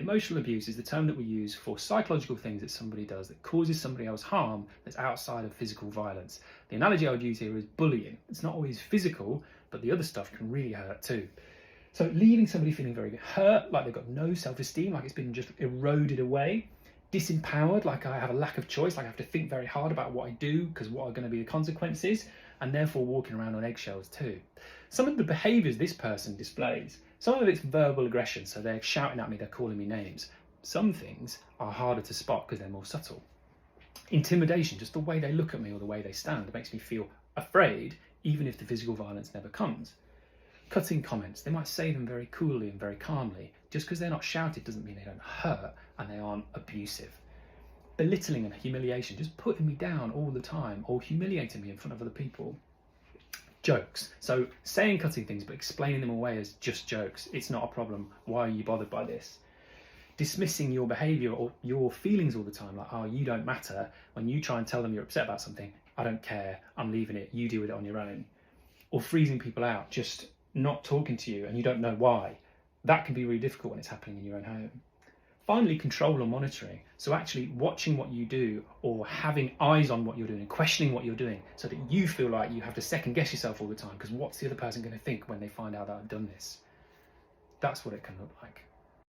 Emotional abuse is the term that we use for psychological things that somebody does that causes somebody else harm that's outside of physical violence. The analogy I would use here is bullying. It's not always physical, but the other stuff can really hurt too. So leaving somebody feeling very hurt, like they've got no self-esteem, like it's been just eroded away, disempowered, like I have a lack of choice, like I have to think very hard about what I do because what are going to be the consequences, and therefore walking around on eggshells too. Some of the behaviours this person displays, some of it's verbal aggression, so they're shouting at me, they're calling me names. Some things are harder to spot because they're more subtle. Intimidation, just the way they look at me or the way they stand, makes me feel afraid, even if the physical violence never comes. Cutting comments, they might say them very coolly and very calmly. Just because they're not shouted doesn't mean they don't hurt and they aren't abusive. Belittling and humiliation, just putting me down all the time or humiliating me in front of other people. Jokes, so saying cutting things but explaining them away as just jokes. It's not a problem. Why are you bothered by this? Dismissing your behaviour or your feelings all the time, like, oh, you don't matter. When you try and tell them you're upset about something, I don't care, I'm leaving it, you deal with it on your own. Or freezing people out, just not talking to you and you don't know why. That can be really difficult when it's happening in your own home. Finally, control or monitoring. So actually watching what you do or having eyes on what you're doing and questioning what you're doing so that you feel like you have to second guess yourself all the time because what's the other person going to think when they find out that I've done this? That's what it can look like.